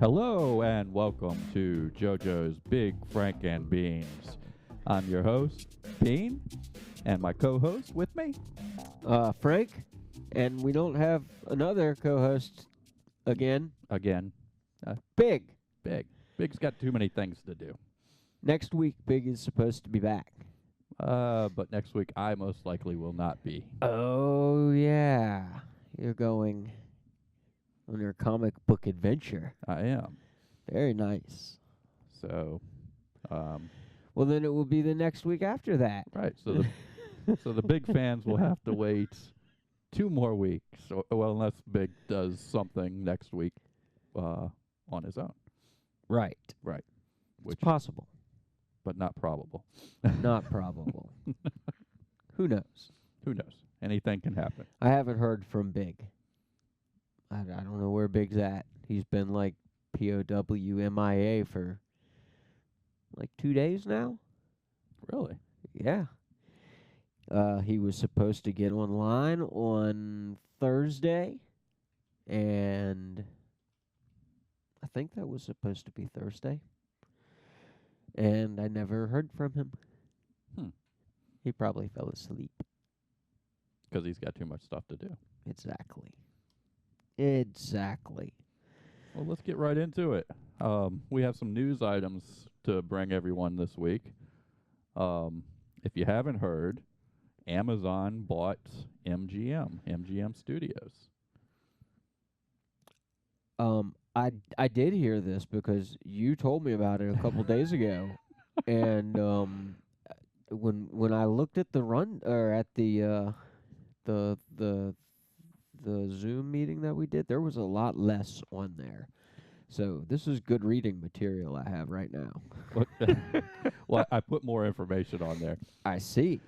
Hello and welcome to JoJo's Big Frank and Beans. I'm your host, Bean, and my co-host with me, Frank, and we don't have another co-host again. Big. Big's got too many things to do. Next week, Big is supposed to be back. But next week I most likely will not be. Oh, yeah. You're going on your comic book adventure. I am. Very nice. So, well, then it will be the next week after that. right. So the big fans will have to wait 2 more weeks. Well, unless Big does something next week on his own. Right. Right. It's possible. But not probable. Not probable. Who knows? Who knows? Anything can happen. I haven't heard from Big. I don't know where Big's at. He's been like POW MIA for like 2 days now. Really? Yeah. He was supposed to get online on Thursday, and I think that was supposed to be Thursday. And I never heard from him. He probably fell asleep. Because he's got too much stuff to do. Exactly. Well, let's get right into it. We have some news items to bring everyone this week. If you haven't heard, Amazon bought MGM Studios. I did hear this because you told me about it a couple days ago, and when I looked at the the Zoom meeting that we did, there was a lot less on there. So this is good reading material I have right now. Well, I put more information on there. I see.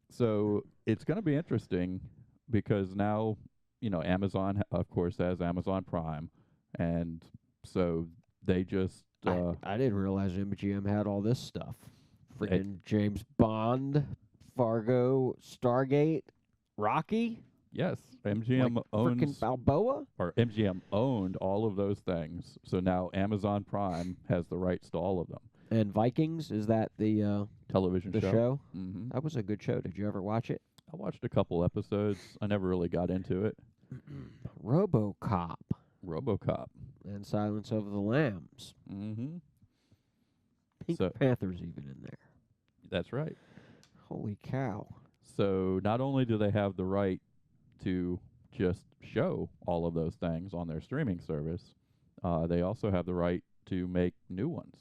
So it's going to be interesting because now, Amazon, of course, has Amazon Prime. And so they just... I didn't realize MGM had all this stuff. Freaking James Bond, Fargo, Stargate, Rocky. Yes, MGM owns... Freaking Balboa? Or MGM owned all of those things. So now Amazon Prime has the rights to all of them. And Vikings, is that the television show? Mm-hmm. That was a good show. Did you ever watch it? I watched a couple episodes. I never really got into it. Robocop. And Silence of the Lambs. Mm-hmm. Pink Panther's even in there. That's right. Holy cow. So not only do they have the right to just show all of those things on their streaming service, they also have the right to make new ones.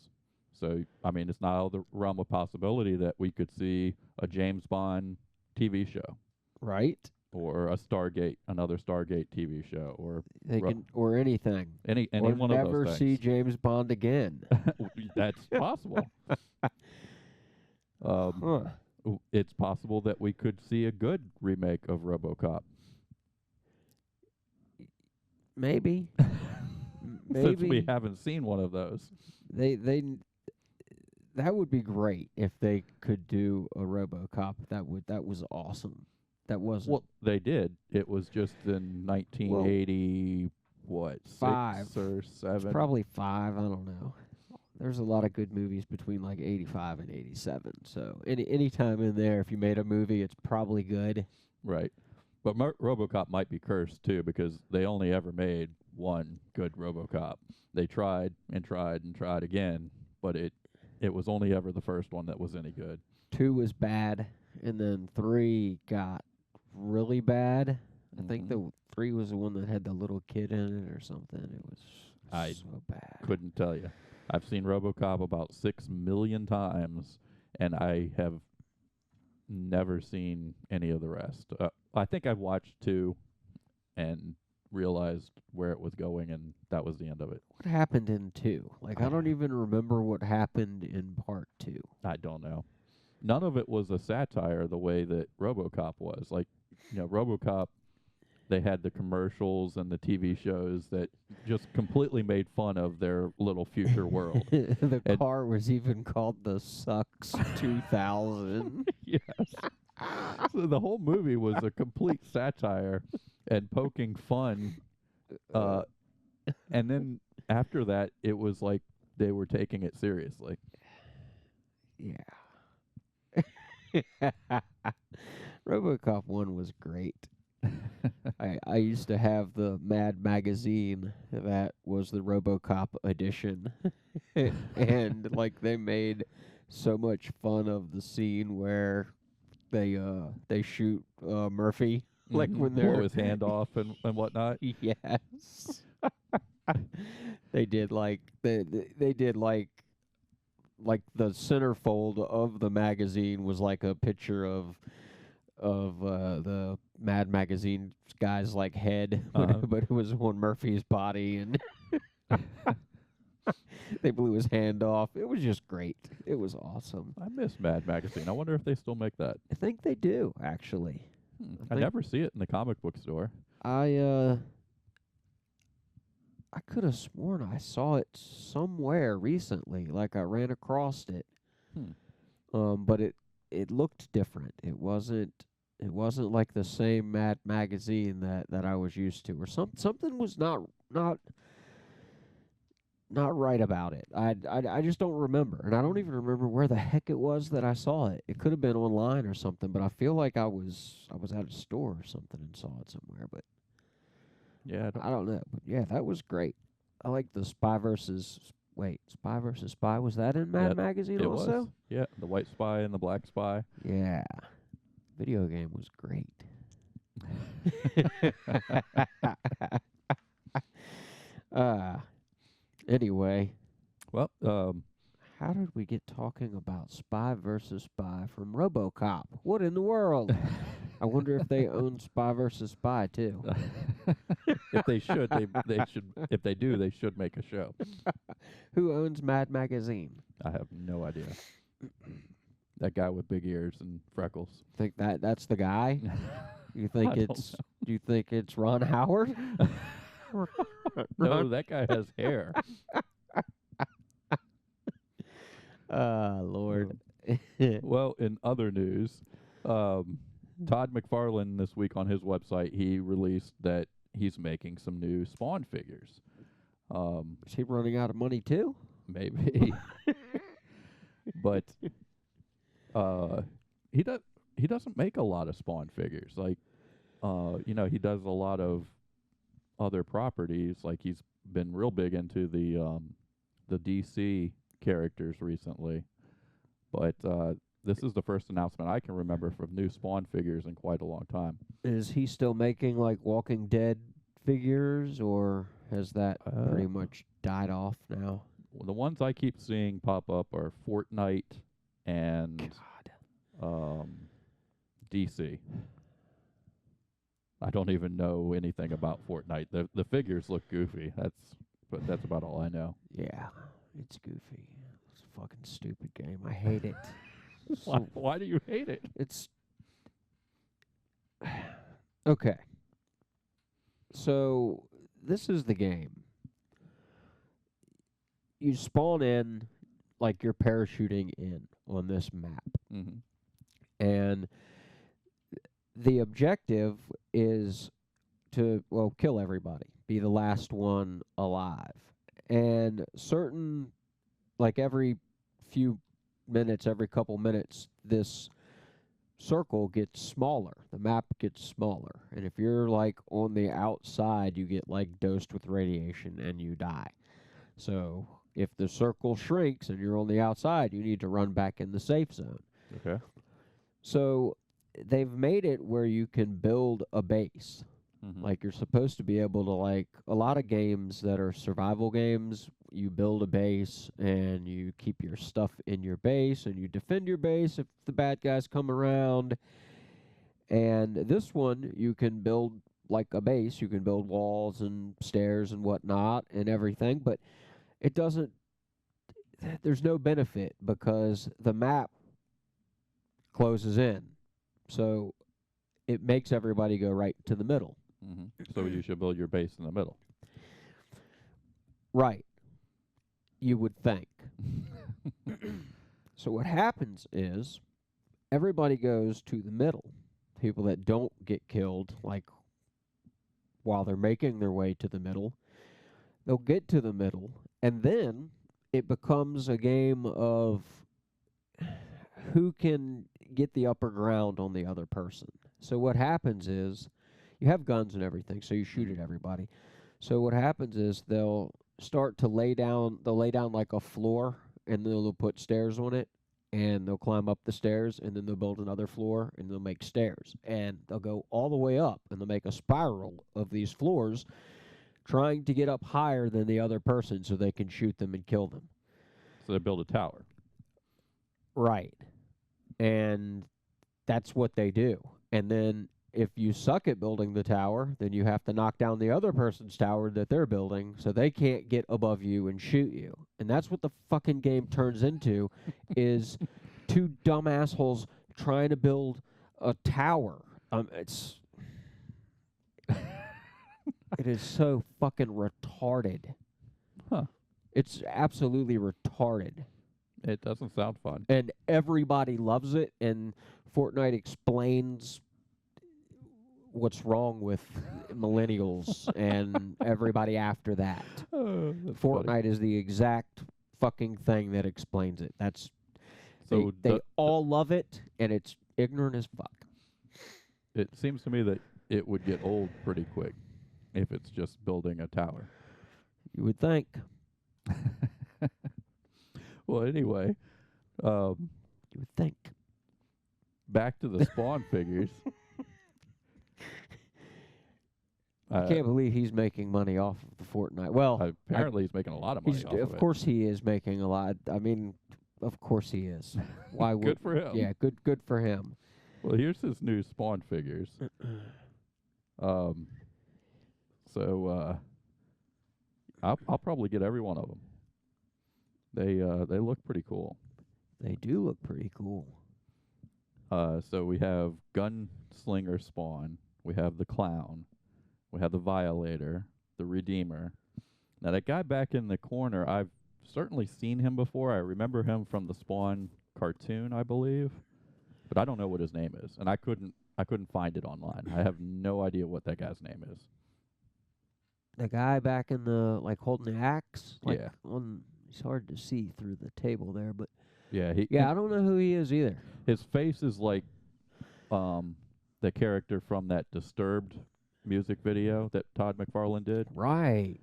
So, it's not out of the realm of possibility that we could see a James Bond TV show. Right. Or another Stargate TV show. Or anything. Any or one of those never things. see James Bond again. That's possible. It's possible that we could see a good remake of RoboCop. Maybe. Since we haven't seen one of those. That would be great if they could do a RoboCop. That was awesome. That wasn't. Well, they did. It was just in 1980, 5 6 or 7? It's probably 5. I don't know. There's a lot of good movies between like 85 and 87. So any time in there, if you made a movie, it's probably good. Right. But RoboCop might be cursed too because they only ever made one good RoboCop. They tried and tried and tried again, but it was only ever the first one that was any good. 2 was bad, and then 3 got really bad. I think the 3 was the one that had the little kid in it or something. It was so bad. Couldn't tell you. I've seen RoboCop about 6 million times, and I have never seen any of the rest. I think I've watched 2 and realized where it was going, and that was the end of it. What happened in 2? I don't even remember what happened in part 2. I don't know. None of it was a satire the way that RoboCop was. RoboCop, they had the commercials and the TV shows that just completely made fun of their little future world. The car was even called the Sucks 2000. Yes. So the whole movie was a complete satire and poking fun. And then after that, it was like they were taking it seriously. Yeah. Robocop 1 was great. I used to have the Mad magazine that was the Robocop edition. And like they made so much fun of the scene where they shoot Murphy like when Blow they're his hand off and whatnot. yes. They did they did like the centerfold of the magazine was like a picture of the Mad magazine guy's like head, but it was on Murphy's body, and they blew his hand off. It was just great. It was awesome. I miss Mad Magazine. I wonder if they still make that. I think they do actually. I never see it in the comic book store. I could have sworn I saw it somewhere recently, like I ran across it. But it looked different. It wasn't like the same Mad magazine that I was used to, or something was not right about it. I just don't remember, and I don't even remember where the heck it was that I saw it. It could have been online or something, but I feel like I was at a store or something and saw it somewhere, but yeah, I don't know. But yeah, that was great. I like the Spy versus Spy. Was that in Mad magazine it also? was. Yeah, the white spy and the black spy. Yeah. Video game was great. Anyway. Well, how did we get talking about Spy versus Spy from Robocop? What in the world? I wonder if they own Spy versus Spy too. if they should, they should. If they do, they should make a show. Who owns Mad Magazine? I have no idea. That guy with big ears and freckles. Think that's the guy? You think it's? Do you think it's Ron Howard? No, that guy has hair. Lord. Well, in other news, Todd McFarlane this week on his website, he released that he's making some new Spawn figures. Is he running out of money too? Maybe. But he doesn't make a lot of Spawn figures. Like he does a lot of other properties. Like he's been real big into the DC characters recently. But this is the first announcement I can remember from new Spawn figures in quite a long time. Is he still making like Walking Dead figures, or has that pretty much died off now? Well, the ones I keep seeing pop up are Fortnite and DC. I don't even know anything about Fortnite. The figures look goofy. That's about all I know. Yeah, it's goofy. It's a fucking stupid game. I hate it. Why do you hate it? It's okay. So this is the game. You spawn in like you're parachuting in on this map. Mm-hmm. And the objective is to, kill everybody. Be the last one alive. And every few minutes, every couple minutes, this circle gets smaller. The map gets smaller. And if you're like on the outside, you get like dosed with radiation and you die. So if the circle shrinks and you're on the outside, you need to run back in the safe zone. Okay. So they've made it where you can build a base. Mm-hmm. Like you're supposed to be able to, like a lot of games that are survival games, you build a base and you keep your stuff in your base and you defend your base if the bad guys come around. And this one, you can build like a base. You can build walls and stairs and whatnot and everything, but it doesn't, there's no benefit because the map closes in. So it makes everybody go right to the middle. Mm-hmm. So you should build your base in the middle. Right. You would think. So what happens is everybody goes to the middle. People that don't get killed, like while they're making their way to the middle, they'll get to the middle, and then it becomes a game of who can get the upper ground on the other person. So what happens is, you have guns and everything, so you shoot at everybody. So what happens is they'll start to lay down like a floor, and then they'll put stairs on it, and they'll climb up the stairs, and then they'll build another floor, and they'll make stairs. And they'll go all the way up, and they'll make a spiral of these floors, trying to get up higher than the other person so they can shoot them and kill them. So they build a tower. Right. And that's what they do. And then if you suck at building the tower, then you have to knock down the other person's tower that they're building so they can't get above you and shoot you. And that's what the fucking game turns into, is two dumb assholes trying to build a tower. It is so fucking retarded. Huh. It's absolutely retarded. It doesn't sound fun. And everybody loves it, and Fortnite explains what's wrong with millennials and everybody after that. Fortnite funny. is the exact fucking thing that explains it. That's So they all love it, and it's ignorant as fuck. it seems to me that it would get old pretty quick if it's just building a tower. You would think. Well, anyway, You would think. back to the Spawn figures. I can't believe he's making money off of the Fortnite. Well, apparently he's making a lot of money off of of it. course he is making a lot. I mean, of course he is. Why would? Good for him. Yeah, good for him. Well, here's his new Spawn figures. I'll probably get every one of them. They look pretty cool. They do look pretty cool. So we have Gunslinger Spawn. We have the Clown. We have the Violator, the Redeemer. Now that guy back in the corner, I've certainly seen him before. I remember him from the Spawn cartoon, I believe, but I don't know what his name is, and I couldn't find it online. I have no idea what that guy's name is. The guy back in the holding the axe. Yeah. It's hard to see through the table there, but Yeah, I don't know who he is either. his face is like the character from that Disturbed music video that Todd McFarlane did. Right.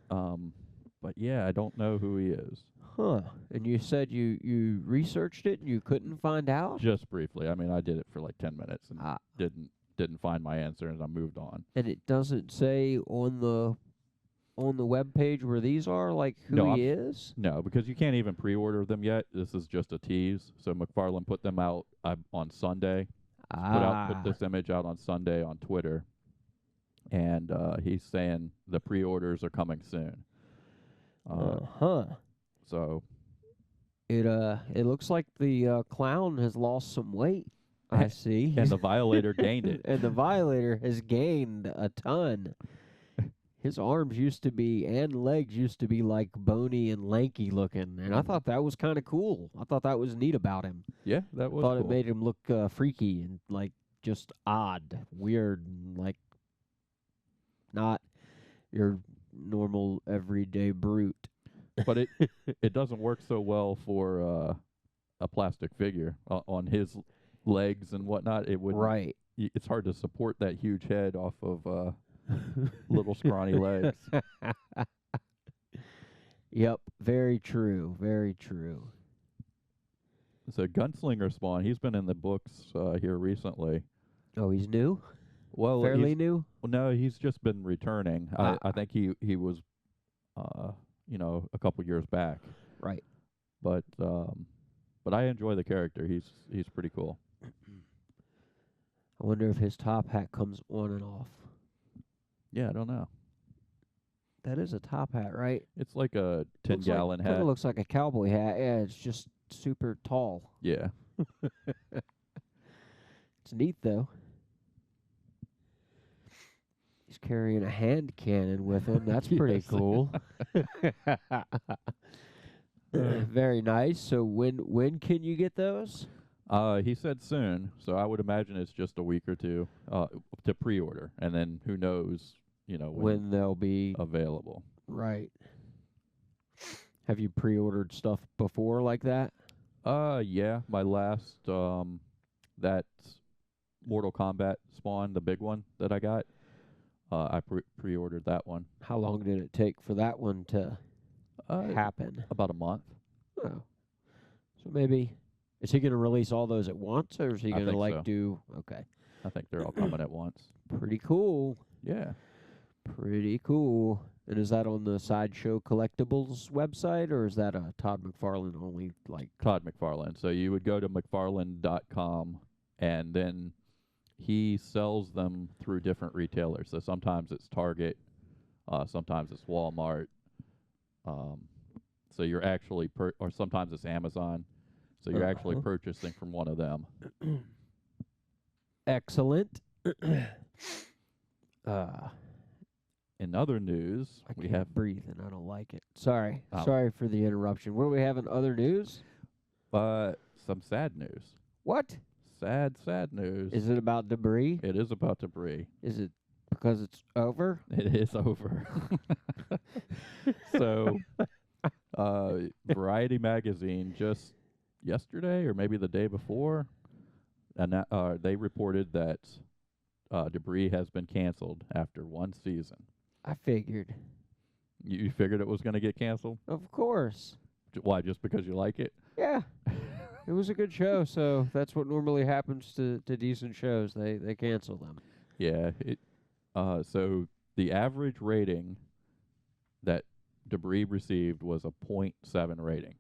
But yeah, I don't know who he is. Huh. And you said you researched it and you couldn't find out? Just briefly. I mean, I did it for like 10 minutes and didn't find my answer, and I moved on. And it doesn't say on the web page where these are, like, who he is? No, because you can't even pre-order them yet. This is just a tease. So McFarlane put them out on Sunday. Put this image out on Sunday on Twitter, and he's saying the pre-orders are coming soon. So it looks like the clown has lost some weight. I see. And the Violator gained it. And the Violator has gained a ton. His arms used to be, and legs used to be, like, bony and lanky looking, and I thought that was kind of cool. I thought that was neat about him. Yeah, that was Thought cool. it made him look freaky and, like, just odd, weird, and, like, not your normal everyday brute. But it doesn't work so well for a plastic figure on his legs and whatnot. It would Right. It's hard to support that huge head off of little scrawny legs. Yep, very true, very true. So Gunslinger Spawn, he's been in the books here recently. Oh, he's new? Well, Fairly new? Well, no, he's just been returning. I think he was, a couple years back. Right. But I enjoy the character. He's pretty cool. I wonder if his top hat comes on and off. Yeah, I don't know. That is a top hat, right? It's like a 10-gallon hat. Kind of looks like a cowboy hat. Yeah, it's just super tall. Yeah. It's neat, though. He's carrying a hand cannon with him. That's pretty Yes. cool. Very nice. So when can you get those? He said soon, so I would imagine it's just a week or two to pre-order, and then who knows, When they'll be available. Right. Have you pre-ordered stuff before like that? Yeah, my last that Mortal Kombat Spawn, the big one that I got, I pre-ordered that one. How long did it take for that one to happen? About a month. Oh. So maybe, is he going to release all those at once, or is he I going to think like so. do, okay. I think they're all coming at once. Pretty cool. Yeah. Pretty cool. And is that on the Sideshow Collectibles website, or is that a Todd McFarlane only, like? Todd McFarlane. So you would go to McFarlane.com, and then he sells them through different retailers. So sometimes it's Target, sometimes it's Walmart. So you're actually, or sometimes it's Amazon. So you're actually purchasing from one of them. Excellent. In other news, we have breathe, and I don't like it. Sorry. Oh. Sorry for the interruption. What do we have in other news? some sad news. What? Sad news. Is it about debris? It is about debris. Is it because it's over? It is over. So, Variety magazine just yesterday or maybe the day before, and they reported that Debris has been canceled after one season. I figured. You figured it was going to get canceled? Of course. Why? Just because you like it? Yeah. It was a good show, so that's what normally happens to decent shows. They cancel them. Yeah. So the average rating that Debris received was a 0.7 rating,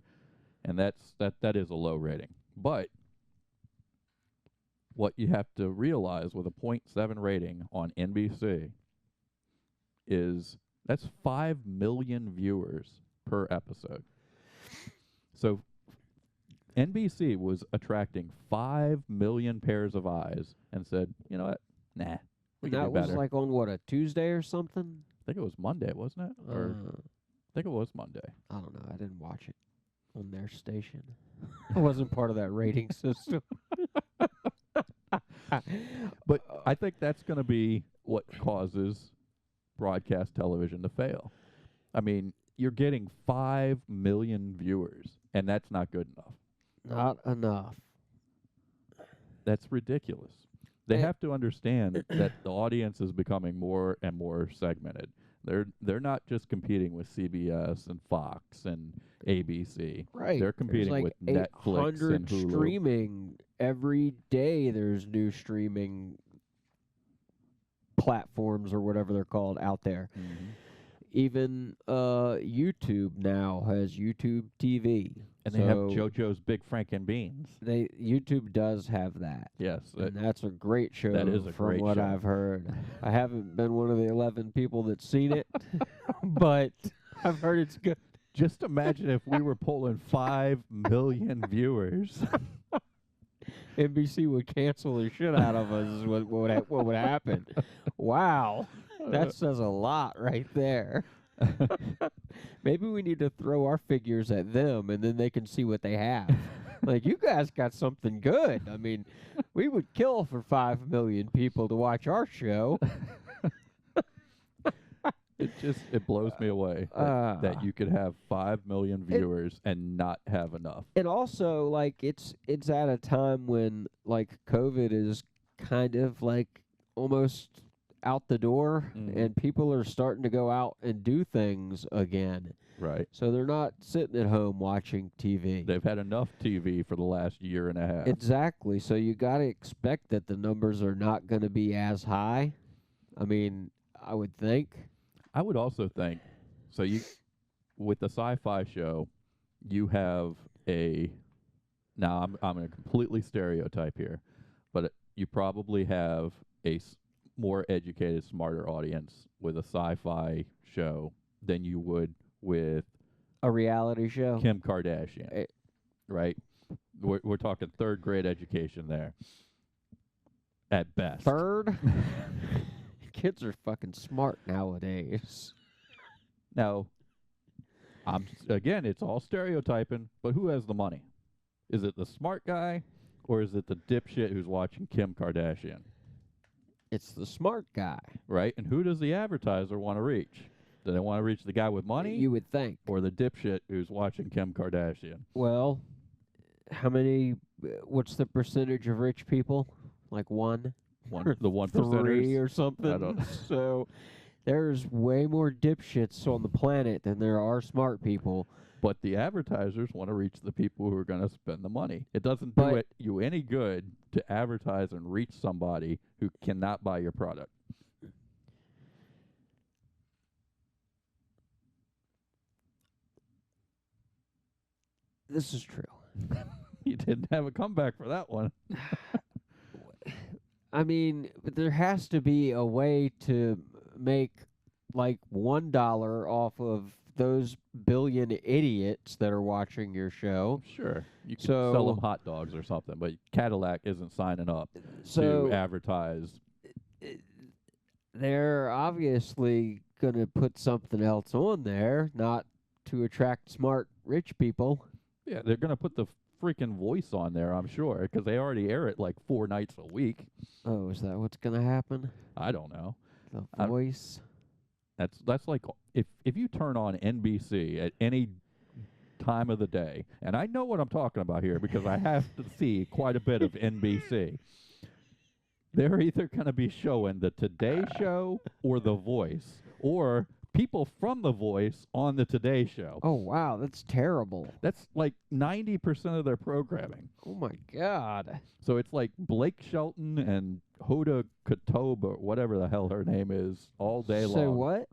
and that is a low rating. But what you have to realize with a 0.7 rating on NBC is that's 5 million viewers per episode. So NBC was attracting 5 million pairs of eyes and said, you know what? Nah, we can do better. That was like on, what, a Tuesday or something? I think it was Monday, wasn't it? Or I think it was Monday. I don't know. I didn't watch it on their station. I wasn't part of that rating system. But I think that's going to be what causes broadcast television to fail. I mean, you're getting 5 million viewers, and that's not good enough. Not enough. That's ridiculous. They have to understand that the audience is becoming more and more segmented. They're not just competing with CBS and Fox and ABC. Right. They're competing like with Netflix and Hulu. Streaming. Every day there's new streaming platforms or whatever they're called out there. Mm-hmm. Even YouTube now has YouTube TV. And they have JoJo's Big Franken Beans. YouTube does have that. Yes. And that's a great show that is a from great what show. I've heard. I haven't been one of the 11 people that's seen it, but I've heard it's good. Just imagine if we were pulling 5 million viewers. NBC would cancel the shit out of us is what would happen. Wow. That says a lot right there. Maybe we need to throw our figures at them, and then they can see what they have. Like, you guys got something good. I mean, we would kill for 5 million people to watch our show. It blows me away that you could have 5 million viewers and not have enough. And also, like, it's at a time when, like, COVID is kind of, like, almost out the door, and people are starting to go out and do things again. Right. So they're not sitting at home watching TV. They've had enough TV for the last year and a half. Exactly. So you got to expect that the numbers are not going to be as high. I mean, I would think. I would also think, so you, with the Sci-Fi show, you have now I'm going to completely stereotype here, but you probably have a more educated, smarter audience with a Sci-Fi show than you would with a reality show. Kim Kardashian, right? We're talking third grade education there, at best. Third? Kids are fucking smart nowadays. Now, again, it's all stereotyping, but who has the money? Is it the smart guy, or is it the dipshit who's watching Kim Kardashian? It's the smart guy. Right? And who does the advertiser want to reach? Do they want to reach the guy with money You would think. or the dipshit who's watching Kim Kardashian? Well, how many? What's the percentage of rich people? Like one, The one three, percenters. or something. I don't- So there's way more dipshits on the planet than there are smart people. But the advertisers want to reach the people who are going to spend the money. It doesn't But- do you any good to advertise and reach somebody who cannot buy your product. This is true. You didn't have a comeback for that one. I mean, but there has to be a way to make like $1 off of those billion idiots that are watching your show. Sure. You can sell So- them hot dogs or something, but Cadillac isn't signing up So to advertise. they're obviously going to put something else on there, not to attract smart rich people. Yeah, they're going to put the freaking voice on there, I'm sure, because they already air it like 4 nights a week. Oh, is that what's going to happen? I don't know. The I'm- voice? That's like if you turn on NBC at any time of the day, and I know what I'm talking about here because I have to see quite a bit of NBC. They're either going to be showing the Today Show or The Voice, or people from The Voice on the Today Show. Oh, wow, that's terrible. That's like 90% of their programming. Oh, my God. So it's like Blake Shelton and Hoda Kotb, or whatever the hell her name is, all day long. Say what?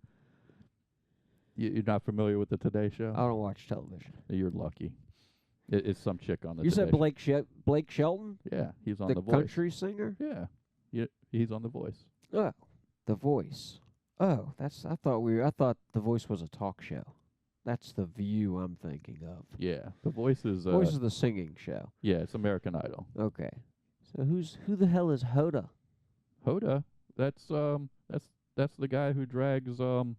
You're not familiar with the Today Show? I don't watch television. You're lucky. It's some chick on the You Today said Show. Blake Shelton? Yeah, he's on The The Voice. country singer? Yeah, he's on The Voice. Oh, The Voice. Oh, I thought The Voice was a talk show. That's The View I'm thinking of. Yeah, The Voice is. Voice is the singing show. Yeah, it's American Idol. Okay. So who the hell is Hoda? Hoda, that's the guy who drags the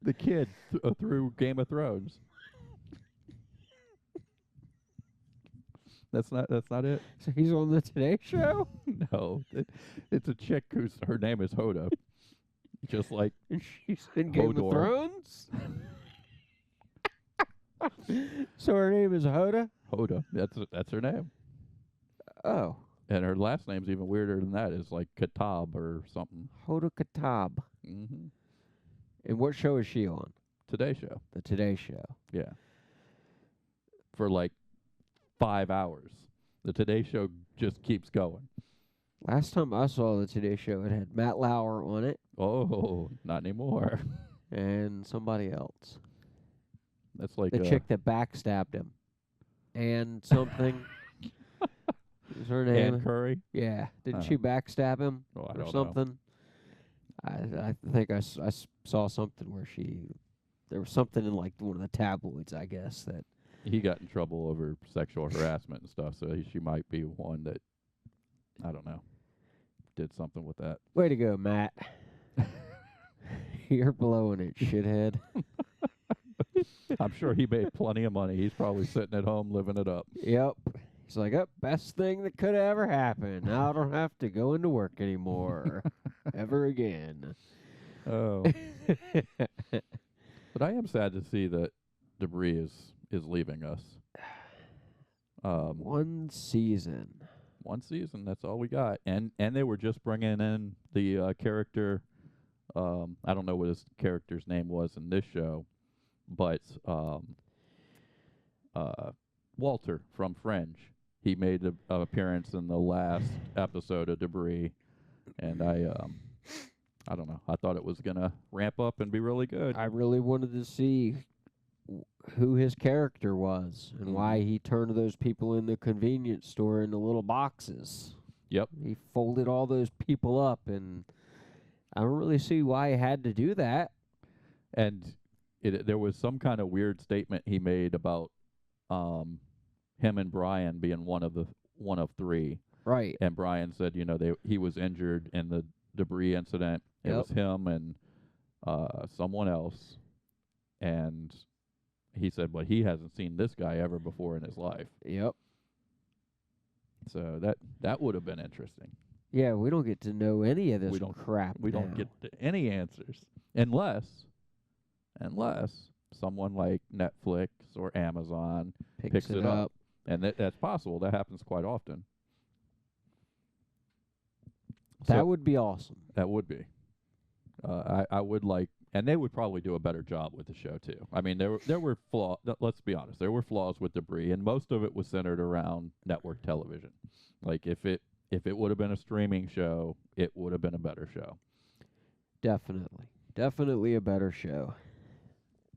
the kid through Game of Thrones. That's not it. So he's on the Today Show? No, it's a chick her name is Hoda, just like And she's in Game Hodor. of Thrones? So her name is Hoda? Hoda. That's her name, Oh, and her last name's even weirder than that. It's like Kotb or something. Hoda Kotb. Mm-hmm. And what show is she on? Today Show. The Today Show. Yeah. For like 5 hours. The Today Show just keeps going. Last time I saw the Today Show, it had Matt Lauer on it Oh, not anymore. and somebody else. That's like The chick that backstabbed him. And something. Is her name? Ann Curry. Yeah. Didn't Oh. she backstab him Oh, I or don't know. something? I think I saw something where there was something in like one of the tabloids, I guess, that. He got in trouble over sexual harassment and stuff, so she might be one that, I don't know, did something with that. Way to go, Matt. You're blowing it, shithead. I'm sure he made plenty of money. He's probably sitting at home living it up. Yep. He's like, oh, best thing that could ever happen. Now I don't have to go into work anymore. Ever again. Oh. But I am sad to see that Debris is leaving us. One season. One season, that's all we got. And they were just bringing in the character, I don't know what his character's name was in this show, but Walter from Fringe. He made an appearance in the last episode of Debris, and I don't know. I thought it was going to ramp up and be really good. I really wanted to see who his character was and why he turned those people in the convenience store into little boxes. Yep. He folded all those people up, and I don't really see why he had to do that. And there was some kind of weird statement he made about him and Brian being one of three. Right. And Brian said, he was injured in the Debris incident. It Yep. was him and someone else. And he said, but he hasn't seen this guy ever before in his life. Yep. So that would have been interesting. Yeah, we don't get to know any of this We don't- crap. We don't now. get any answers unless someone like Netflix or Amazon picks it up. And that's possible. That happens quite often. That So would be awesome. that would be. I would like, and they would probably do a better job with the show too. I mean, there were flaws. Let's be honest, there were flaws with Debris, and most of it was centered around network television. Like if it would have been a streaming show, it would have been a better show. Definitely a better show.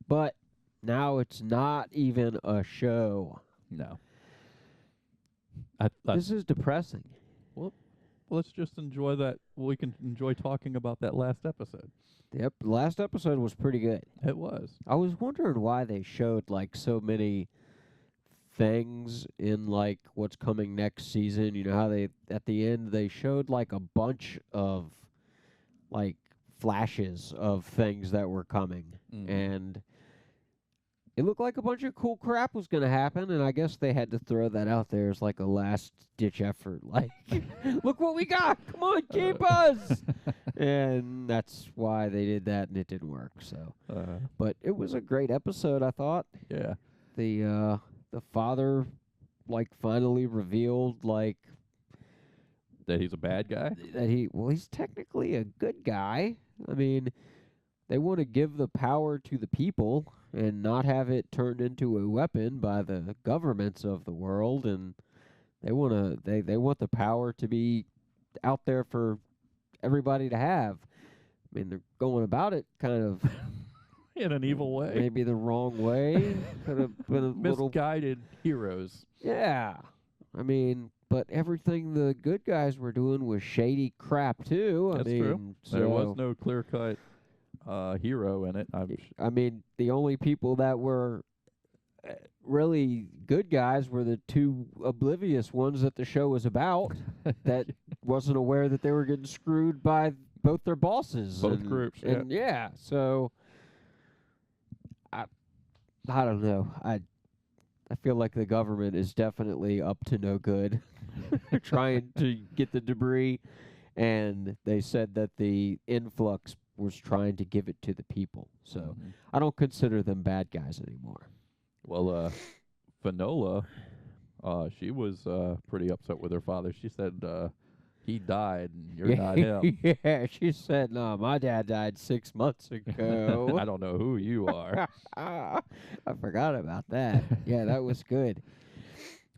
But now it's not even a show. No. This is depressing. Let's just enjoy that. We can enjoy talking about that last episode. Yep, the last episode was pretty good. It was. I was wondering why they showed like so many things in like what's coming next season. You know how they at the end they showed like a bunch of like flashes of things that were coming, and it looked like a bunch of cool crap was going to happen, and I guess they had to throw that out there as like a last-ditch effort. Like, look what we got! Come on, keep us! And that's why they did that, and it didn't work. So, but it was a great episode, I thought. Yeah. The father, like, finally revealed, like, that he's a bad guy? That he's technically a good guy. I mean, they want to give the power to the people and not have it turned into a weapon by the governments of the world, and they want the power to be out there for everybody to have. I mean, they're going about it kind of in an evil way. Maybe the wrong way. Could have been a misguided heroes. Yeah. I mean, but everything the good guys were doing was shady crap too. That's true. So there was no clear-cut hero in it. I mean, the only people that were really good guys were the two oblivious ones that the show was about that wasn't aware that they were getting screwed by both their bosses. Both groups, and yeah, so I don't know. I feel like the government is definitely up to no good trying to get the debris, and they said that the influx was trying to give it to the people. So I don't consider them bad guys anymore. Well, Finola, she was pretty upset with her father. She said he died and you're not him. Yeah, she said, no, my dad died 6 months ago. I don't know who you are. I forgot about that. Yeah, that was good.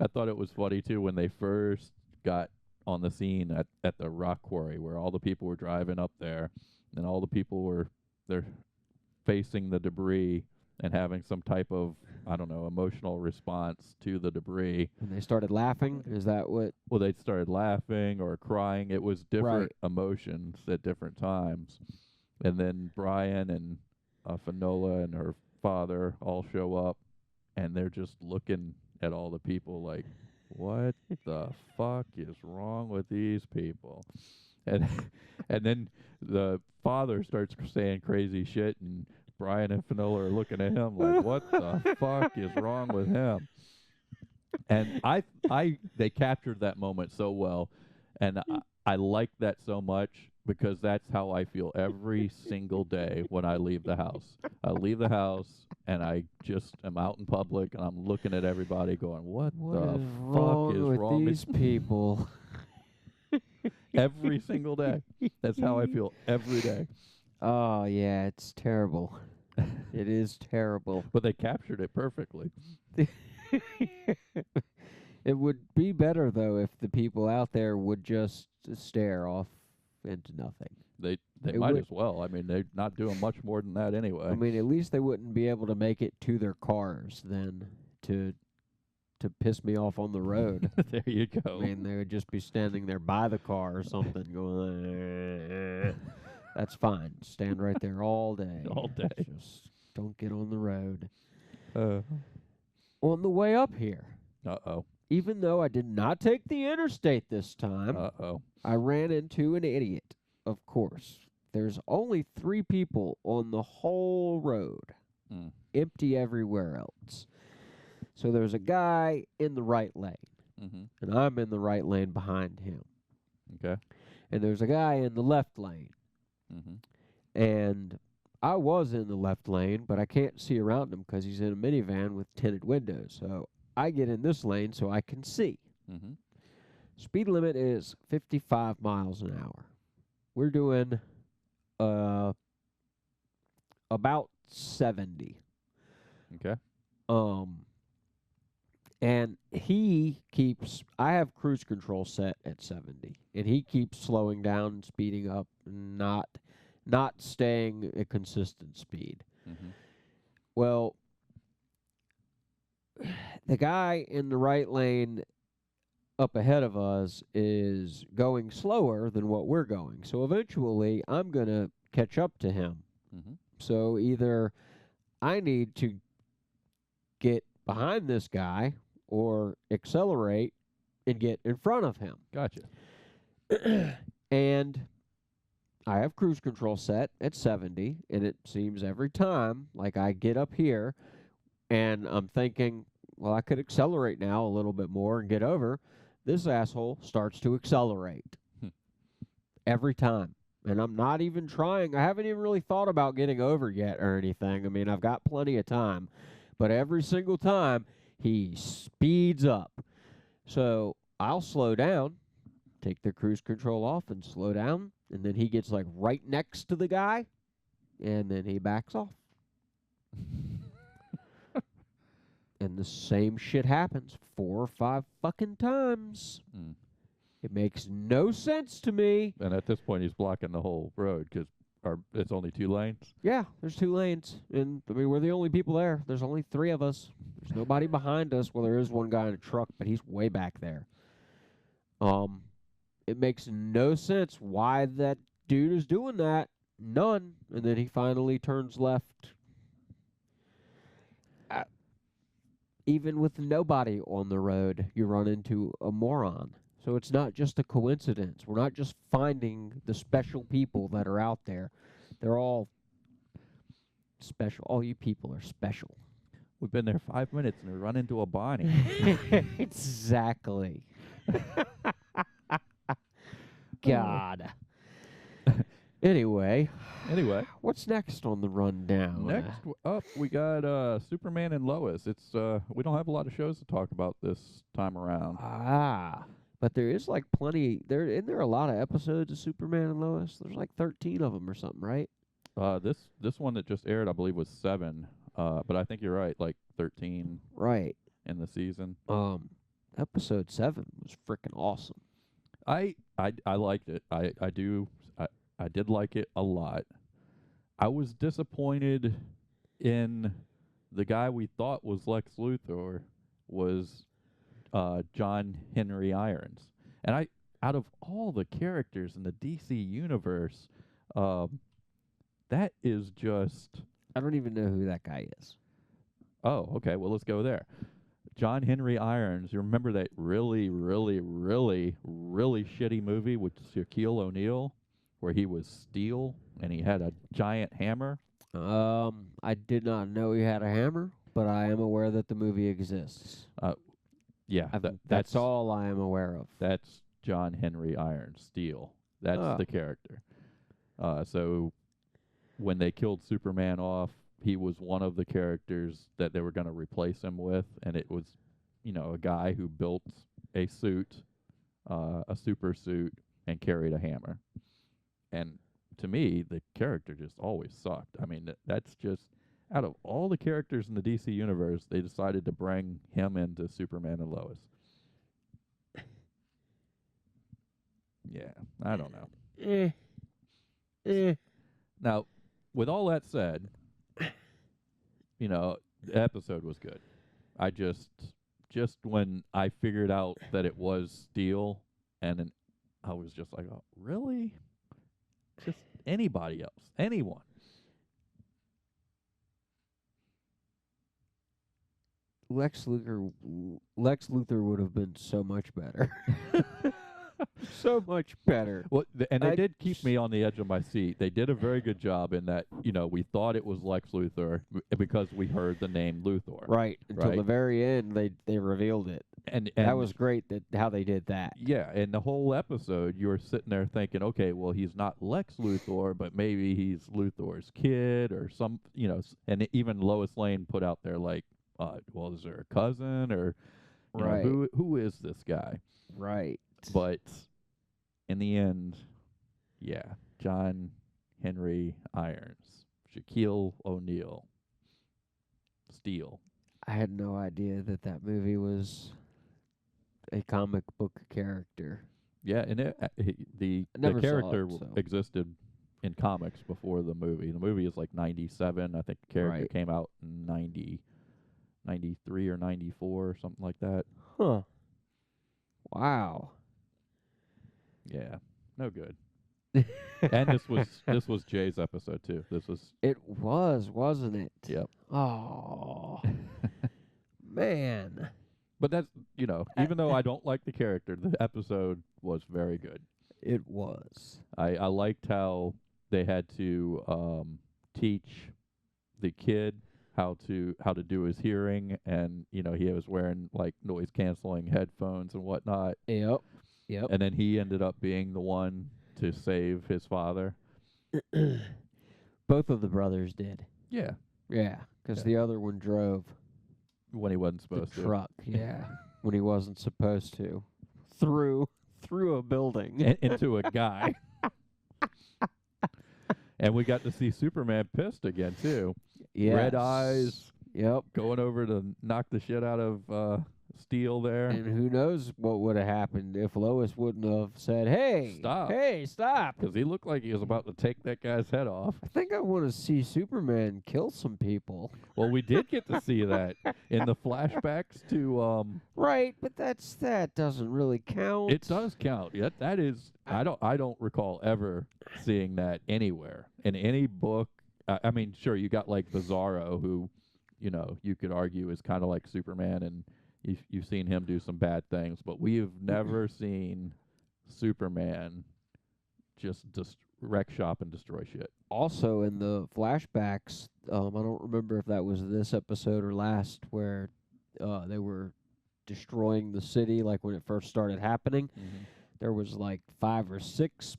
I thought it was funny, too, when they first got on the scene at the rock quarry where all the people were driving up there and all the people they're facing the debris and having some type of, I don't know, emotional response to the debris. And they started laughing? Is that what? Well, they started laughing or crying. It was different emotions at different times. And then Brian and Finola and her father all show up, and they're just looking at all the people like, what the fuck is wrong with these people? And then the father starts saying crazy shit, and Brian and Finola are looking at him like, what the fuck is wrong with him? And they captured that moment so well, and I like that so much because that's how I feel every single day when I leave the house. I leave the house and I just am out in public and I'm looking at everybody going, what the fuck is wrong with these people? Every single day. That's how I feel every day. Oh, yeah, it's terrible. It is terrible. But they captured it perfectly. It would be better, though, if the people out there would just stare off into nothing. They might as well. I mean, they're not doing much more than that anyway. I mean, at least they wouldn't be able to make it to their cars then to piss me off on the road. There you go. I mean, they would just be standing there by the car or something going, that's fine. Stand right there all day. All day. Just don't get on the road. On the way up here. Uh-oh. Even though I did not take the interstate this time, I ran into an idiot, of course. There's only 3 people on the whole road. Empty everywhere else. So there's a guy in the right lane, and I'm in the right lane behind him. Okay. and there's a guy in the left lane. Mm-hmm. And I was in the left lane, but I can't see around him because he's in a minivan with tinted windows. So I get in this lane so I can see. Mm-hmm. Speed limit is 55 miles an hour. We're doing about 70. Okay. And I have cruise control set at 70, and he keeps slowing down and speeding up, and not staying at consistent speed. Mm-hmm. Well, the guy in the right lane up ahead of us is going slower than what we're going. So eventually, I'm going to catch up to him. Mm-hmm. So either I need to get behind this guy or accelerate and get in front of him. Gotcha. And I have cruise control set at 70, and it seems every time, like I get up here, and I'm thinking, well, I could accelerate now a little bit more and get over. This asshole starts to accelerate every time. And I'm not even trying. I haven't even really thought about getting over yet or anything. I mean, I've got plenty of time. But every single time, he speeds up. So I'll slow down, take the cruise control off and slow down. And then he gets like right next to the guy. And then he backs off. And the same shit happens 4 or 5 fucking times. Mm. It makes no sense to me. And at this point, he's blocking the whole road because it's only 2 lanes. Yeah, there's 2 lanes. And, I mean, we're the only people there. There's only 3 of us. There's nobody behind us. Well, there is one guy in a truck, but he's way back there. It makes no sense why that dude is doing that. None. And then he finally turns left. Even with nobody on the road, you run into a moron. So it's not just a coincidence. We're not just finding the special people that are out there. They're all special. All you people are special. We've been there 5 minutes and we run into a Bonnie. Exactly. God. Anyway, what's next on the rundown? Next up, we got Superman and Lois. It's we don't have a lot of shows to talk about this time around. But there is like plenty. Isn't there a lot of episodes of Superman and Lois? There's like 13 of them or something, right? This one that just aired, I believe, was 7. But I think you're right, like 13. Right. In the season. Episode 7 was freaking awesome. I liked it. I did like it a lot. I was disappointed in the guy we thought was Lex Luthor was John Henry Irons. And out of all the characters in the DC universe, that is just... I don't even know who that guy is. Oh, okay. Well, let's go there. John Henry Irons. You remember that really, really, really, really shitty movie with Shaquille O'Neal where he was Steel and he had a giant hammer? I did not know he had a hammer, but I am aware that the movie exists. Yeah. That's all I am aware of. That's John Henry Irons, Steel. That's the character. So when they killed Superman off, he was one of the characters that they were going to replace him with, and it was, a guy who built a suit, a super suit, and carried a hammer. And to me, the character just always sucked. I mean, that's just, out of all the characters in the DC universe, they decided to bring him into Superman and Lois. Yeah, I don't know. Now, with all that said, the episode was good. I just when I figured out that it was Steel, and then I was just like, oh, really? Just anybody else, anyone. Lex Luthor would have been so much better. So much better. Well, and they I did keep me on the edge of my seat. They did a very good job in that, we thought it was Lex Luthor because we heard the name Luthor. Right. Until Right. the very end, they revealed it. And That was great how they did that. yeah, and the whole episode, you were sitting there thinking, okay, well, he's not Lex Luthor, but maybe he's Luthor's kid or some, and even Lois Lane put out there like, well, is there a cousin or, Right. who is this guy? Right. But in the end, yeah, John Henry Irons, Shaquille O'Neal, Steel. I had no idea that movie was a comic book character. Yeah, and the never saw character it, so. existed in comics before the movie. The movie is like 97. I think the character Right. came out in 93 or 94 or something like that. Huh. Wow. Yeah, no good. And this was Jay's episode too. This was It was, wasn't it? Yep. Oh. Man. But that's even though I don't like the character, the episode was very good. It was. I liked how they had to teach the kid how to do his hearing, and he was wearing like noise canceling headphones and whatnot. Yep. And then he ended up being the one to save his father. Both of the brothers did. Yeah, Yeah, because Yeah. the other one drove when he wasn't the supposed to. truck. Yeah, when he wasn't supposed to. Through a building. Into a guy. And we got to see Superman pissed again too. Yes. Red eyes, Yep. going over to knock the shit out of Steel there. And who knows what would have happened if Lois wouldn't have said, "Hey, Stop." Hey, stop!" Because he looked like he was about to take that guy's head off. I think I want to see Superman kill some people. Well, we did get to see that in the flashbacks to. Right, but that doesn't really count. It does count. Yeah, that is. I don't recall ever seeing that anywhere in any book. I mean, sure, you got like Bizarro, who, you could argue is kind of like Superman, and you've seen him do some bad things, but we've never seen Superman just wreck shop and destroy shit. Also, in the flashbacks, I don't remember if that was this episode or last, where they were destroying the city, like when it first started happening. Mm-hmm. There was like 5 or 6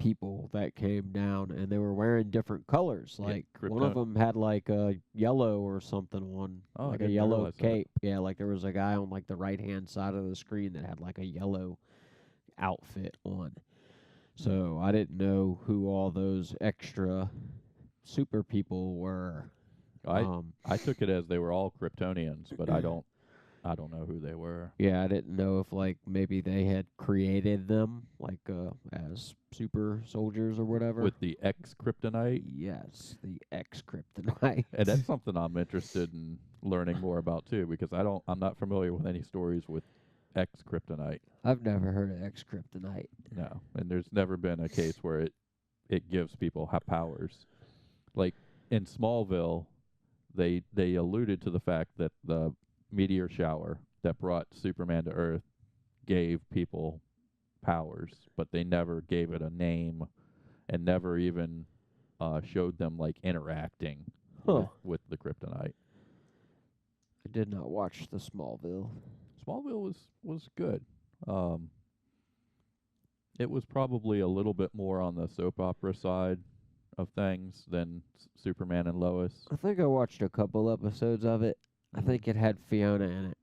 people that came down, and they were wearing different colors. Yeah, Like one Krypton. of them had like a yellow or something on, Oh, I like a didn't yellow realize that. cape. Yeah, like there was a guy on like the right-hand side of the screen that had like a yellow outfit on. So I didn't know who all those extra super people were. I took it as they were all Kryptonians, but I don't know who they were. Yeah, I didn't know if like maybe they had created them like as super soldiers or whatever. With the X-Kryptonite. Yes, the X-Kryptonite. And that's something I'm interested in learning more about too, because I'm not familiar with any stories with X-Kryptonite. I've never heard of X-Kryptonite. No, and there's never been a case where it gives people powers. Like in Smallville, they alluded to the fact that the meteor shower that brought Superman to Earth gave people powers, but they never gave it a name and never even showed them like interacting with the kryptonite. I did not watch the Smallville. Smallville was good. It was probably a little bit more on the soap opera side of things than Superman and Lois. I think I watched a couple episodes of it. I think it had Fiona in it.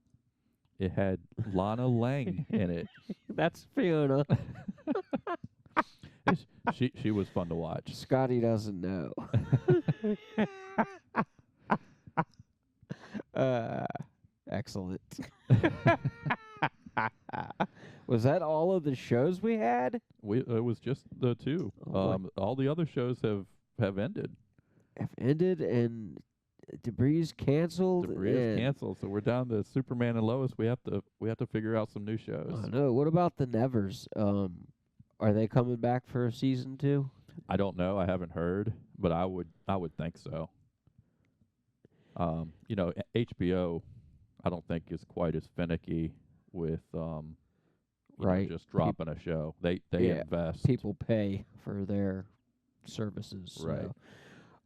It had Lana Lang in it. That's Fiona. She was fun to watch. Scotty doesn't know. Excellent. Was that all of the shows we had? It was just the two. All the other shows have ended. Have ended, and Debris canceled. Debris is canceled, so we're down to Superman and Lois. We have to figure out some new shows. I know. What about the Nevers? Are they coming back for a season 2? I don't know. I haven't heard, but I would think so. HBO, I don't think is quite as finicky with Right. just dropping a show. They Yeah, invest. people pay for their services. Right.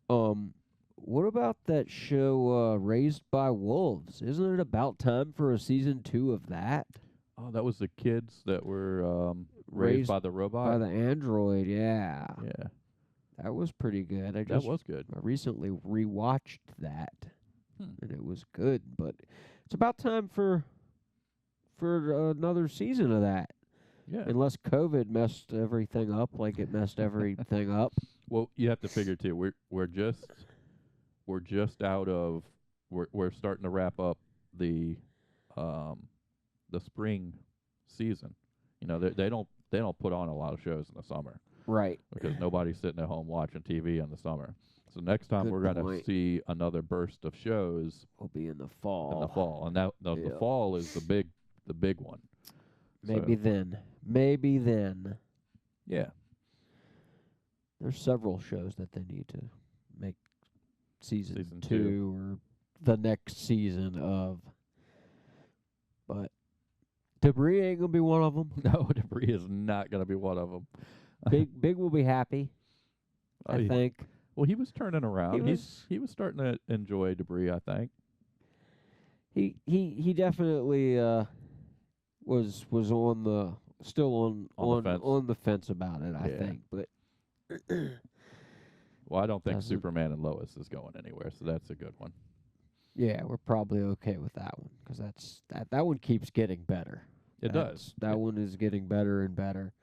So. What about that show Raised by Wolves? Isn't it about time for a season 2 of that? Oh, that was the kids that were raised by the robot. By the android, yeah. Yeah, That was pretty good. that was good. I recently rewatched that, Hmm. and it was good. But it's about time for another season of that. Yeah. Unless COVID messed everything up, like it messed everything up. Well, you have to figure too. We're just out of we're starting to wrap up the spring season. They don't put on a lot of shows in the summer Right. because nobody's sitting at home watching TV in the summer. So next time Good we're going to point. see another burst of shows We'll be in the fall. in the fall, and the Yeah. fall is the big one. Maybe So, then. Maybe then. yeah. There's several shows that they need to make season Season 2 or the next season of. But Debris ain't gonna be one of them. No, Debris is not going to be one of them. Big will be happy. I think. Well, he was turning around. He was starting to enjoy Debris, I think. He definitely was on the on the fence about it. I Yeah. think, but Well, I don't think Doesn't- Superman and Lois is going anywhere, so that's a good one. yeah, we're probably okay with that one because that one keeps getting better. It does. That one is getting better and better.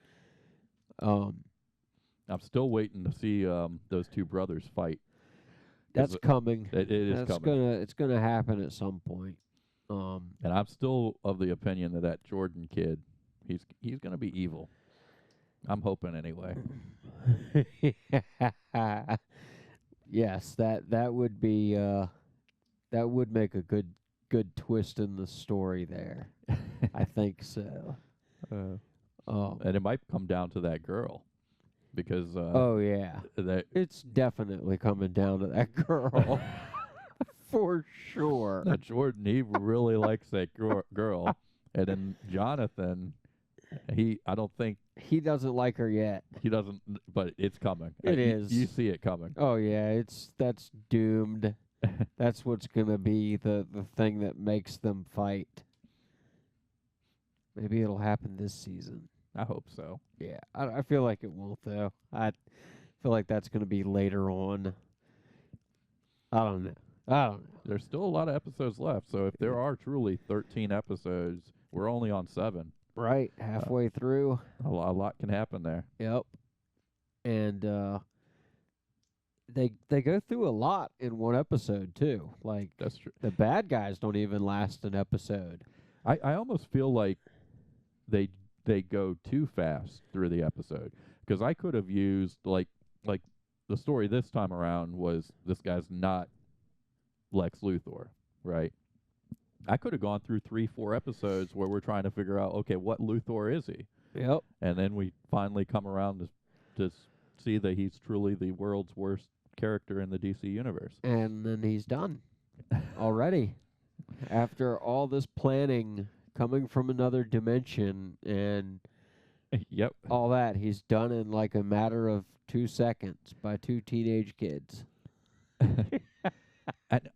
I'm still waiting to see those two brothers fight. That's coming. It is coming. It's gonna happen at some point. And I'm still of the opinion that Jordan kid, he's going to be evil. I'm hoping anyway. Yes, that would be that would make a good twist in the story there. I think so. And it might come down to that girl because oh yeah, it's definitely coming down to that girl for sure. Jordan, he really likes that girl, and then Jonathan, I don't think he doesn't like her yet. he doesn't, but it's coming. It is. You see it coming. Oh yeah, that's doomed. That's what's gonna be the thing that makes them fight. Maybe it'll happen this season. I hope so. Yeah, I feel like it won't though. I feel like that's gonna be later on. I don't know. There's still a lot of episodes left, so if there are truly 13 episodes, we're only on 7. Right, halfway through. A lot can happen there. Yep. And they go through a lot in one episode too. Like That's true. the bad guys don't even last an episode. I almost feel like they go too fast through the episode because I could have used like the story this time around was this guy's not Lex Luthor, right? I could have gone through 3-4 episodes where we're trying to figure out, okay, what Luthor is he? Yep. And then we finally come around to see that he's truly the world's worst character in the DC universe. And then he's done already. After all this planning coming from another dimension and Yep. all that, he's done in like a matter of 2 seconds by 2 teenage kids. And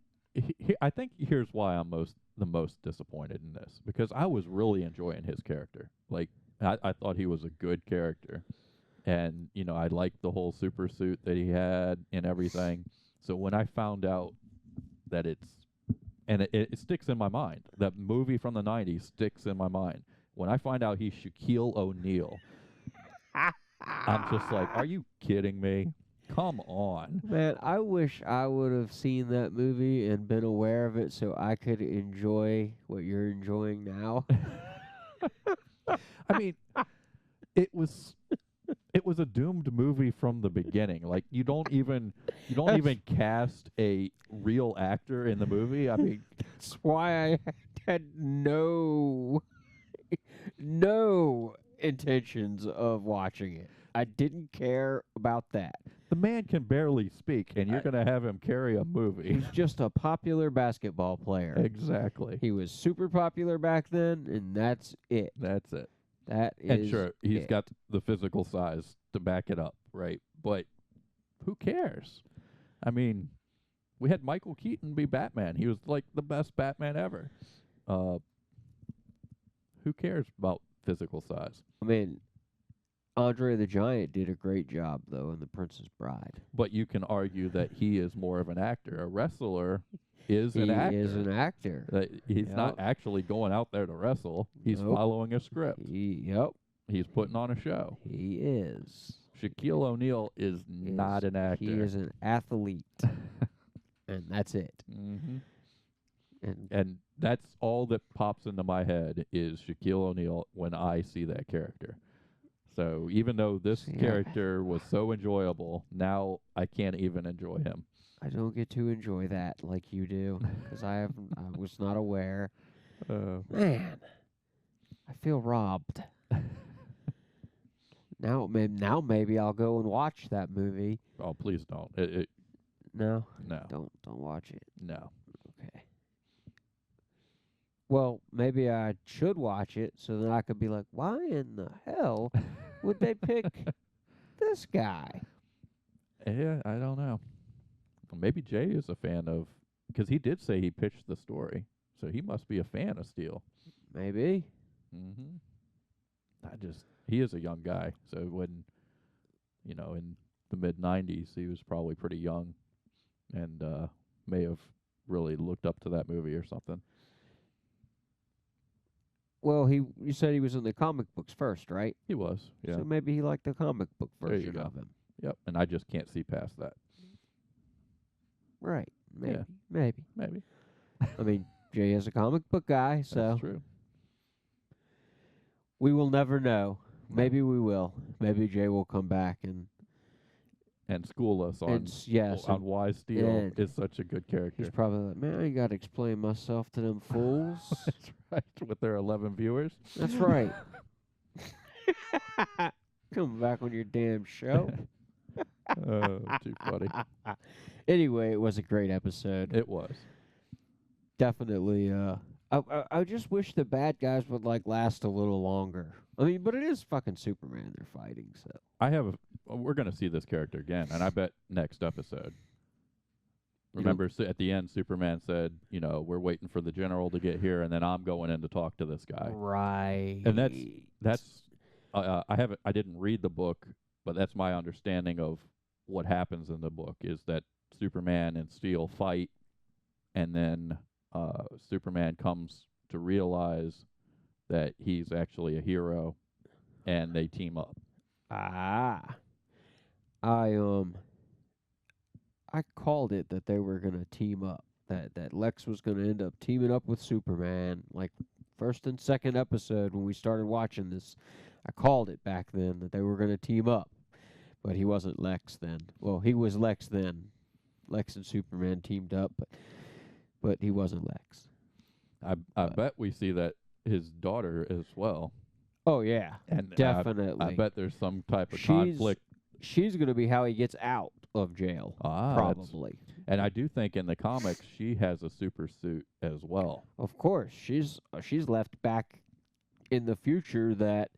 I think here's why I'm the most disappointed in this, because I was really enjoying his character. Like I thought he was a good character, and I liked the whole super suit that he had and everything. So when I found out that it sticks in my mind, that movie from the 90s sticks in my mind. When I find out he's Shaquille O'Neal, I'm just like, are you kidding me? Come on. Man, I wish I would have seen that movie and been aware of it so I could enjoy what you're enjoying now. I mean, it was a doomed movie from the beginning. Like you don't even cast a real actor in the movie. I mean, That's why I had no intentions of watching it. I didn't care about that. the man can barely speak, and you're going to have him carry a movie. He's just a popular basketball player. Exactly. He was super popular back then, and that's it. That's it. That is And sure, he's it. got the physical size to back it up, right? But who cares? I mean, we had Michael Keaton be Batman. He was like the best Batman ever. Uh, who cares about physical size? I mean, Andre the Giant did a great job though in The Princess Bride. But you can argue that he is more of an actor. A wrestler is an He actor. is an actor. He's Yep. not actually going out there to wrestle. He's Nope. following a script. Yep, He's putting on a show. he is. Shaquille O'Neal is not an actor. He is an athlete, and that's it. Mm-hmm. And And that's all that pops into my head is Shaquille O'Neal when I see that character. So even though this See, character was so enjoyable, now I can't even enjoy him. I don't get to enjoy that like you do because I was not aware. Man, I feel robbed. Now maybe I'll go and watch that movie. Oh, please don't. No, No. don't watch it. No. Okay. Well, maybe I should watch it so that I could be like, why in the hell would they pick this guy? Yeah, I don't know. Maybe Jay is a fan of, because he did say he pitched the story, so he must be a fan of Steel. Maybe. Mm-hmm. He is a young guy, so when, in the mid-'90s, he was probably pretty young, and may have really looked up to that movie or something. Well, you said he was in the comic books first, right? He was, yeah. So maybe he liked the comic book There you version go. of him. Yep, and I just can't see past that. Right. Maybe. Yeah. Maybe. Maybe. I mean, Jay is a comic book guy, so That's true. we will never know. Maybe we will. Maybe Jay will come back And school us on yes, on why Steel and is such a good character. he's probably like, man, I ain't got to explain myself to them fools. That's right, with their 11 viewers. That's right. Come back on your damn show. Oh, too funny. Anyway, it was a great episode. It was. Definitely. I just wish the bad guys would last a little longer. I mean, but it is fucking Superman they're fighting, so. We're going to see this character again, and I bet next episode. Remember, at the end, Superman said, we're waiting for the general to get here, and then I'm going in to talk to this guy. Right. And that's I didn't read the book, but that's my understanding of what happens in the book is that Superman and Steel fight, and then Superman comes to realize that he's actually a hero, and they team up. I called it that they were gonna team up. That Lex was gonna end up teaming up with Superman, like first and second episode when we started watching this. I called it back then that they were gonna team up, but he wasn't Lex then. Well, he was Lex then. Lex and Superman teamed up, but he wasn't Lex. I bet we see that his daughter as well. Oh yeah, And definitely. I bet there's some type of conflict. She's gonna be how he gets out of jail. Probably. And I do think in the comics she has a super suit as well. Of course, she's left back in the future that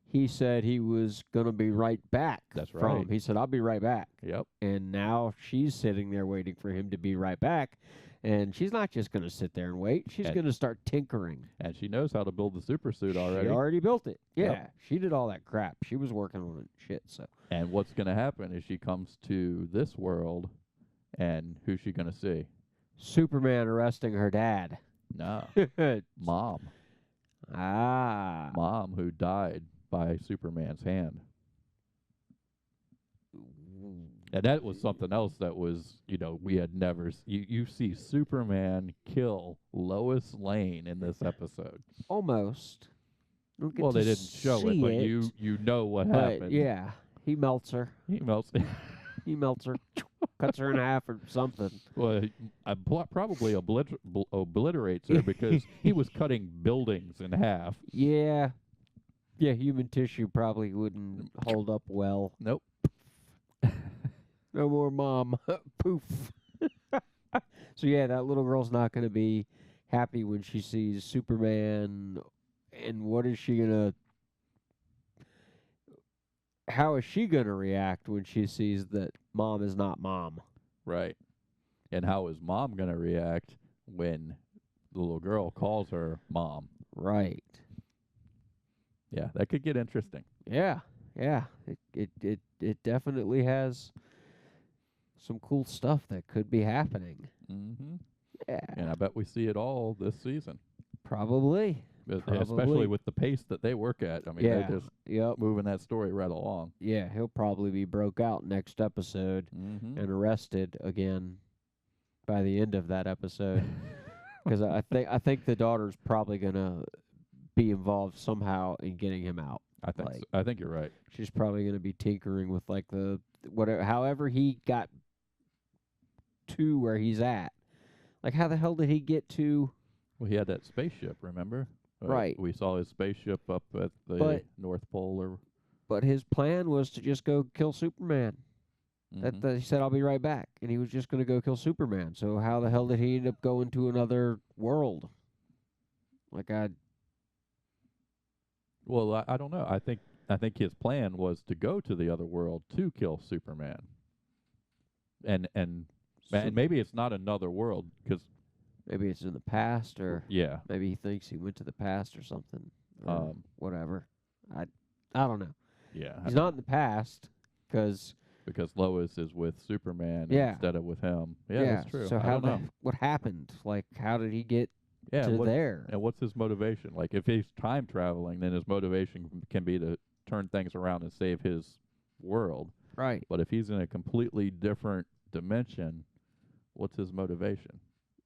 he said he was going to be right back. That's from. right. He said, I'll be right back. Yep. And now she's sitting there waiting for him to be right back. And she's not just going to sit there and wait. She's going to start tinkering. And she knows how to build the super suit already. She already built it. Yeah. Yep. She did all that crap. She was working on it shit. So. And what's going to happen is she comes to this world, and who's she going to see? Superman arresting her dad. No. Mom. Ah. Mom, who died by Superman's hand. And that was something else that was, we had never... You see Superman kill Lois Lane in this episode. Almost. Well, they didn't show it, but you know what happened. Yeah, he melts her. He melts. He melts her, cuts her in half or something. Well, probably obliterates her because he was cutting buildings in half. Yeah. Yeah, human tissue probably wouldn't hold up well. Nope. No more mom. Poof. So yeah, that little girl's not going to be happy when she sees Superman. And what is she going to how is she going to react when she sees that mom is not mom? Right. And how is mom going to react when the little girl calls her mom? Right. Yeah, that could get interesting. Yeah. Yeah. It definitely has some cool stuff that could be happening. Mm-hmm. Yeah. And I bet we see it all this season. Probably. Especially with the pace that they work at. I mean, Yeah. they're just Yep. moving that story right along. Yeah, he'll probably be broke out next episode Mm-hmm. and arrested again by the end of that episode. Because I think the daughter's probably gonna be involved somehow in getting him out. I think you're right. She's probably gonna be tinkering with like the whatever, however he got to where he's at. Like, how the hell did he get to? Well, he had that spaceship, remember? Right. We saw his spaceship up at the But- North Pole. But his plan was to just go kill Superman. Mhm. That he said, "I'll be right back," and he was just going to go kill Superman. So how the hell did he end up going to another world? Like Well, I don't know. I think his plan was to go to the other world to kill Superman. And maybe it's not another world because maybe it's in the past, or yeah, maybe he thinks he went to the past or something, or whatever. I don't know. yeah, He's not in the past because Lois is with Superman Yeah. instead of with him. Yeah, that's true. So I don't know. what happened? Like, how did he get Yeah, to there? and what's his motivation? Like, if he's time traveling, then his motivation can be to turn things around and save his world. Right. But if he's in a completely different dimension, what's his motivation?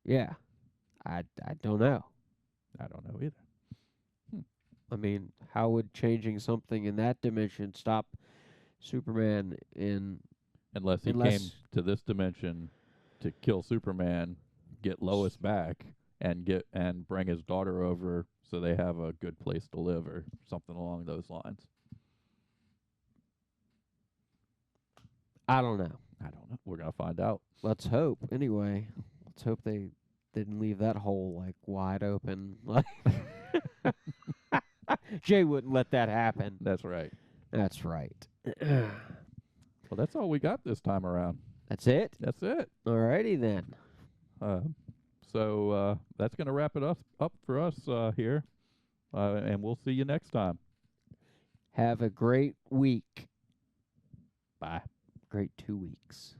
Yeah. I don't know. I don't know either. I mean, how would changing something in that dimension stop Superman in Unless he came to this dimension to kill Superman, get Lois back, and bring his daughter over so they have a good place to live or something along those lines. I don't know. I don't know. We're gonna find out. Let's hope. Anyway, let's hope they didn't leave that hole like wide open. Like Jay wouldn't let that happen. That's right. That's right. Well, that's all we got this time around. That's it? That's it. Alrighty then. So that's going to wrap it up for us here. And we'll see you next time. Have a great week. Bye. Great 2 weeks.